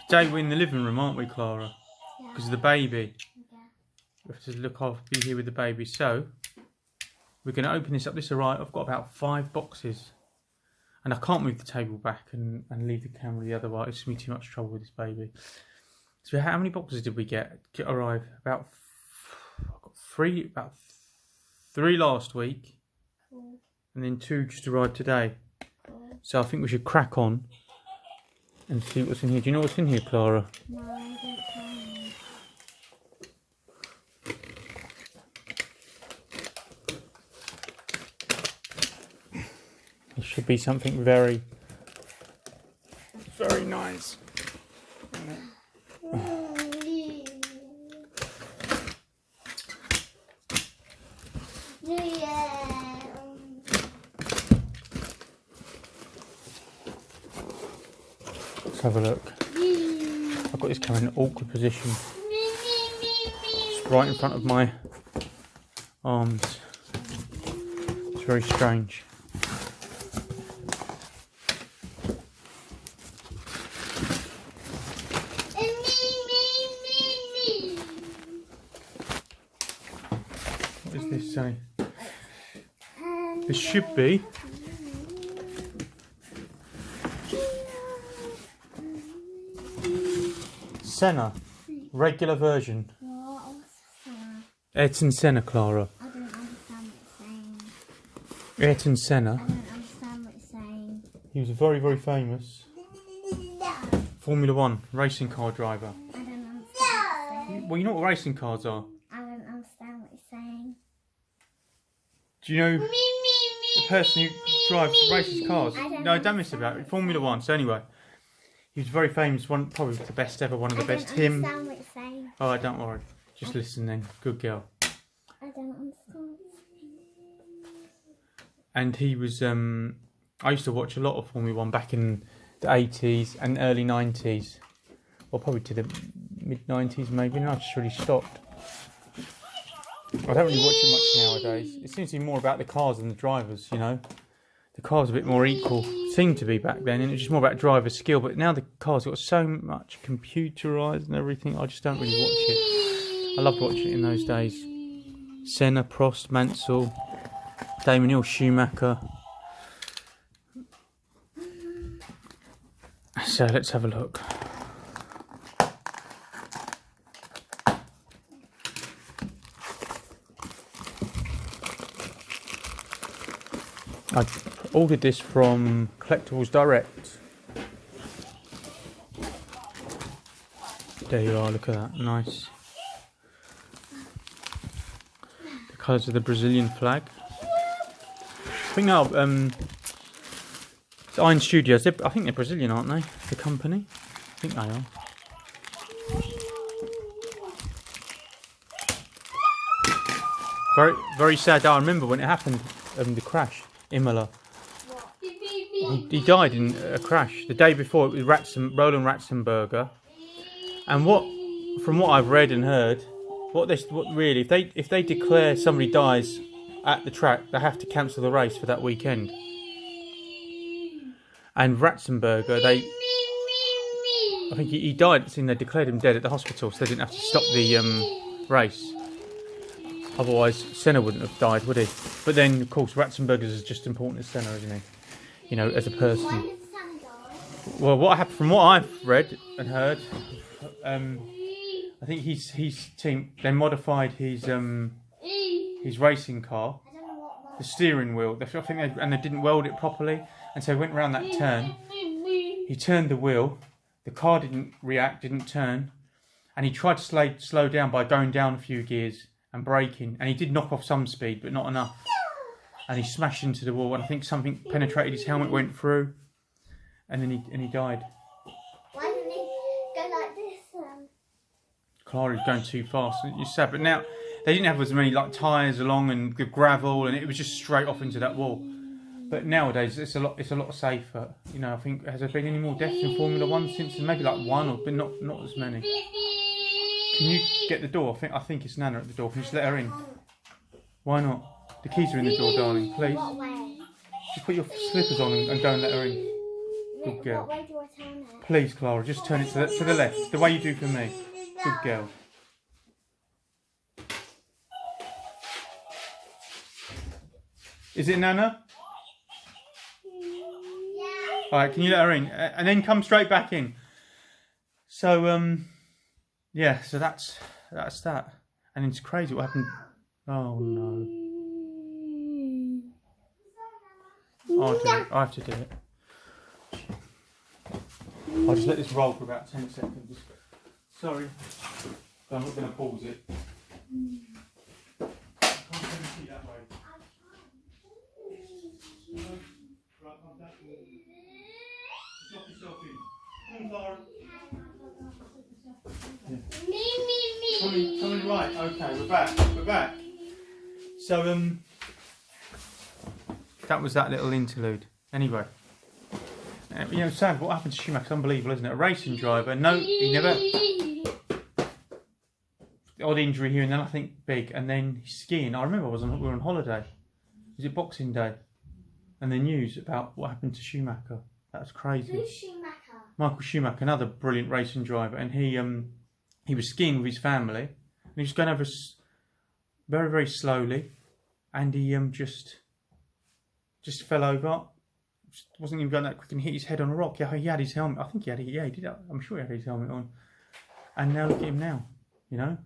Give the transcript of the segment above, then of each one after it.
Today we're in the living room, aren't we, Clara? Yeah. Because of the baby. Yeah. We have to look after you here with the baby. So, we're going to open this up. This is alright. I've got about 5 boxes. And I can't move the table back and leave the camera the other way. It's going to be too much trouble with this baby. So how many boxes did we arrive? I've got 3, about 3 last week. Cool. And then 2 just arrived today. cool. So I think we should crack on and see what's in here. Do you know what's in here, Clara? No, I don't know. It should be something very, very nice. Let's have a look. I've got this camera in an awkward position. It's right in front of my arms. It's very strange. What does this say? This should be Senna, regular version. What's that? Ayrton Senna, Clara. I don't understand what it's saying. Ayrton Senna. I don't understand what it's saying. He was a very, very famous Formula 1 racing car driver. I don't understand what it's saying. Well, you know what racing cars are? I don't understand what it's saying. Do you know the person who races cars? No, don't miss about it. Formula 1. So anyway, he was very famous. Probably the best ever. One of the best. Him. I don't understand what it's saying. Oh, don't worry. Just listen then. Good girl. I don't understand what it's saying. And he was. I used to watch a lot of Formula 1 back in the 80s and early 90s. Or probably to the mid 90s maybe. No, I just really stopped. I don't really watch it much nowadays. It seems to be more about the cars than the drivers, you know. The cars are a bit more equal. Seemed to be back then, and it was just more about driver skill. But now the cars have got so much computerised and everything, I just don't really watch it. I loved watching it in those days. Senna, Prost, Mansell, Damon Hill, Schumacher. So let's have a look. I ordered this from Collectibles Direct. There you are, look at that, nice. The colours of the Brazilian flag. I think now, it's Iron Studios. I think they're Brazilian, aren't they? The company. I think they are. Very, very sad. I remember when it happened, the crash. Imola. He died in a crash the day before. It was Roland Ratzenberger. And from what I've read and heard, really, if they declare somebody dies at the track, they have to cancel the race for that weekend. And Ratzenberger, I think he died. They declared him dead at the hospital, so they didn't have to stop the race. Otherwise, Senna wouldn't have died, would he? But then, of course, Ratzenberger's is just as important as Senna, isn't he? You know, as a person. Why did Senna die? Well, what happened, from what I've read and heard, I think his team, they modified his racing car, I don't know what the steering wheel. I think they didn't weld it properly, and so he went around that turn. He turned the wheel. The car didn't react, didn't turn, and he tried to slow down by going down a few gears and braking, and he did knock off some speed, but not enough. And he smashed into the wall, and I think something penetrated his helmet, went through, and then he died. Why didn't he go like this then? Clara's going too fast. It's sad, but now they didn't have as many tyres along and the gravel, and it was just straight off into that wall. But nowadays it's a lot safer. You know, I think, has there been any more deaths in Formula 1 since? Maybe like 1, but not as many. Can you get the door? I think it's Nana at the door. Can you just let her in? Why not? The keys are in the door, darling. Please. What way? Just put your slippers on and go and let her in. Good girl. What way do I turn it? Please, Clara, just turn it to the left, the way you do for me. Good girl. Is it Nana? Yeah. Alright, can you let her in? And then come straight back in. So, yeah, so that's that. And it's crazy what happened. Oh, no. I'll do it. I have to do it. I'll just let this roll for about 10 seconds. Sorry. But I'm not going to pause it. I can't turn the seat that way. Right, I'm back. Just lock yourself in. Come on, Clara. Yeah. Coming right. Okay, we're back. So, that was that little interlude. Anyway. You know, sad, what happened to Schumacher's unbelievable, isn't it? A racing driver. No, he never... Odd injury here and then, nothing big. And then skiing. I remember we were on holiday. Was it Boxing Day? And the news about what happened to Schumacher. That was crazy. Who's Schumacher? Michael Schumacher, another brilliant racing driver. And he was skiing with his family. And he was going over very, very slowly. And he just fell over. Wasn't even going that quick and hit his head on a rock. Yeah, he had his helmet. I think he had it. Yeah, he did. I'm sure he had his helmet on. And now look at him now. You know,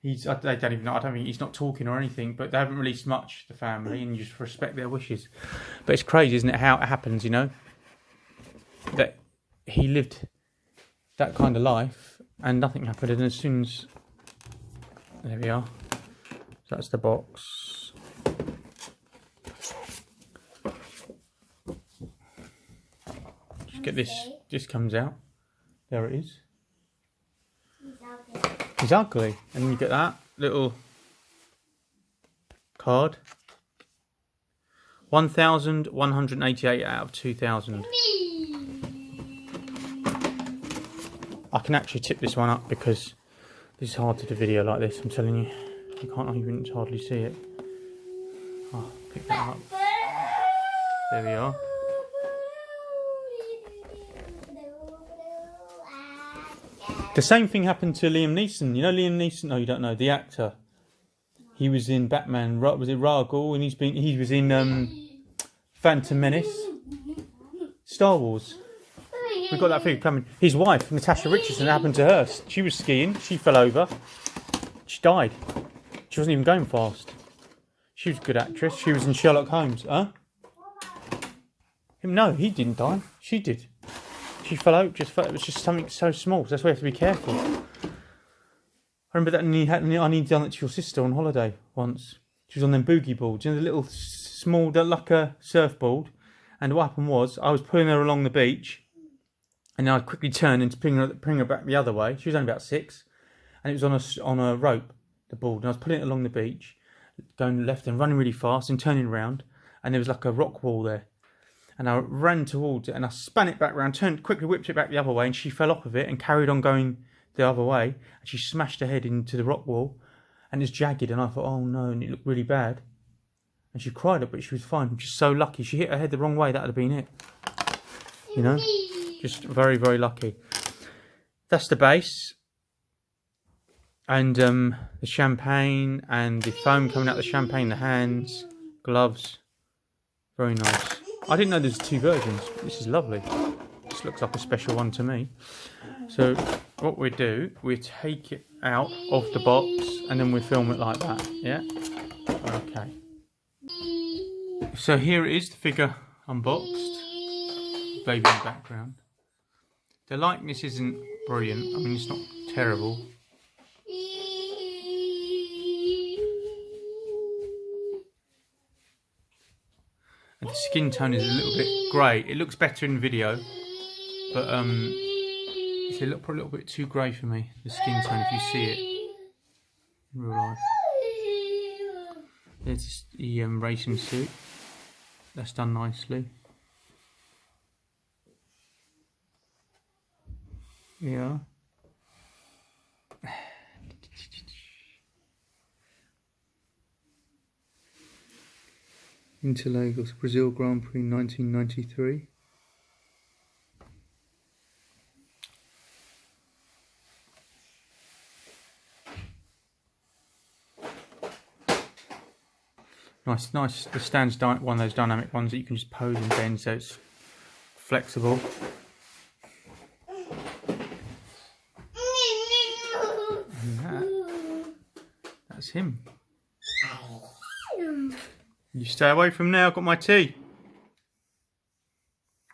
they don't even know. I don't think he's not talking or anything. But they haven't released much, the family, and you just respect their wishes. But it's crazy, isn't it? How it happens. You know, that he lived that kind of life and nothing happened. And as soon as there we are. So that's the box. Get this comes out. There it is. He's ugly. And you get that little card. 1,188 out of 2,000. I can actually tip this one up because this is hard to do video like this, I'm telling you. You can't even hardly see it. Oh, pick that up. There we are. The same thing happened to Liam Neeson. You know Liam Neeson? No, you don't know. The actor. He was in Batman. Was it Ragul? And he was in Phantom Menace. Star Wars. We've got that figure coming. His wife, Natasha Richardson, it happened to her. She was skiing. She fell over. She died. She wasn't even going fast. She was a good actress. She was in Sherlock Holmes. Huh? No, he didn't die. She did. She fell out. It was just something so small. So that's why you have to be careful. I remember that I nearly done it to your sister on holiday once. She was on them boogie boards, you know, the little small, like a surfboard. And what happened was, I was pulling her along the beach, and then I'd quickly turn and bring her back the other way. She was only about 6, and it was on a rope, the board. And I was pulling it along the beach, going left and running really fast and turning around, and there was like a rock wall there. And I ran towards it and I spun it back round, quickly whipped it back the other way, and she fell off of it and carried on going the other way. And she smashed her head into the rock wall and it's jagged. And I thought, oh no, and it looked really bad. And she cried, but she was fine. She's so lucky. She hit her head the wrong way, that would have been it. You know? Just very, very lucky. That's the base. And the champagne and the foam coming out the champagne, the hands, gloves. Very nice. I didn't know there's 2 versions. This is lovely. This looks like a special one to me. So what we do, we take it out of the box and then we film it like that. Yeah? Okay. So here it is, the figure unboxed. Baby in the background. The likeness isn't brilliant. I mean, it's not terrible. And the skin tone is a little bit grey. It looks better in video, but it's probably a little bit too grey for me, the skin tone, if you see it in real life. There's the racing suit. That's done nicely. Yeah. Interlagos, Brazil Grand Prix 1993. Nice. The stand's one of those dynamic ones that you can just pose and bend, so it's flexible. And that's him. You stay away from now. I've got my tea.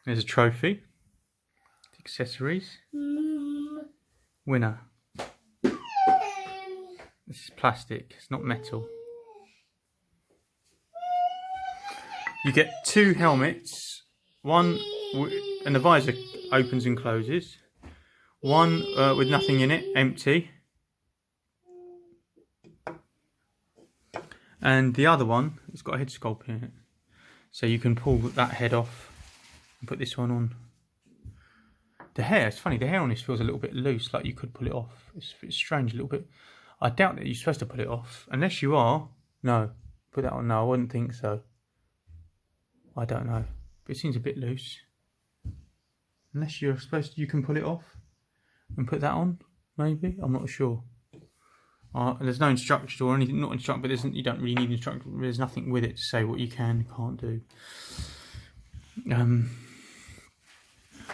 There's a trophy. Accessories. Winner. This is plastic. It's not metal. You get 2 helmets. One, and the visor opens and closes. One with nothing in it, empty. And the other one, it's got a head sculpt in it. So you can pull that head off and put this one on. The hair, it's funny, the hair on this feels a little bit loose, like you could pull it off. It's strange, a little bit. I doubt that you're supposed to put it off. Unless you are. No. Put that on. No, I wouldn't think so. I don't know. But it seems a bit loose. Unless you're supposed to, you can pull it off and put that on, maybe? I'm not sure. There's no instructions or anything, not instruct, but you don't really need instructions. There's nothing with it to say what you can and can't do.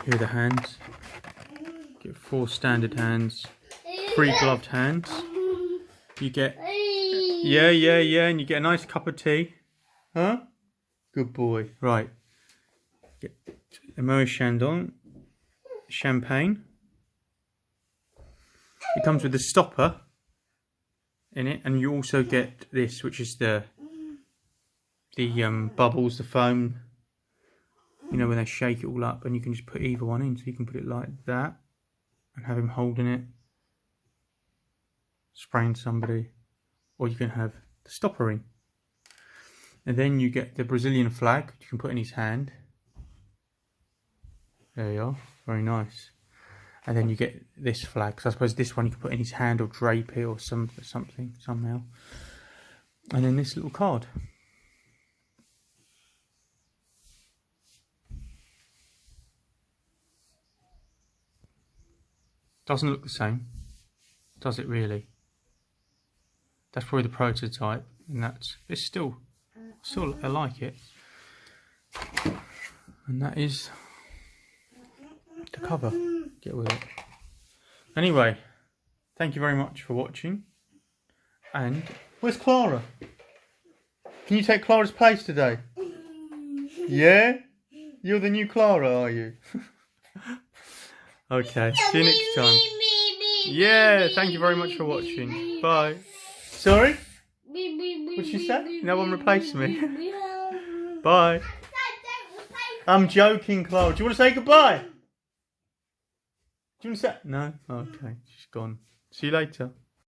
Here are the hands. Get 4 standard hands, 3 gloved hands. You get, yeah, and you get a nice cup of tea. Huh? Good boy. Right. Get Emoy Chandon, champagne. It comes with a stopper in it, and you also get this, which is the bubbles, the foam. You know, when they shake it all up, and you can just put either one in. So you can put it like that and have him holding it, spraying somebody, or you can have the stopper in. And then you get the Brazilian flag, which you can put in his hand. There you are, very nice. And then you get this flag, so I suppose this one you can put in his hand or drape it or something, somehow. And then this little card. Doesn't look the same, does it really? That's probably the prototype, and it's still I like it. And that is the cover. Get with it. Anyway, thank you very much for watching. And where's Clara? Can you take Clara's place today? Yeah? You're the new Clara, are you? Okay, see you next time. Yeah, thank you very much for watching. Bye. Sorry? What'd she say? No one replaced me. Bye. I'm joking, Clara. Do you want to say goodbye? Do you want to say? No? Okay, she's gone. See you later.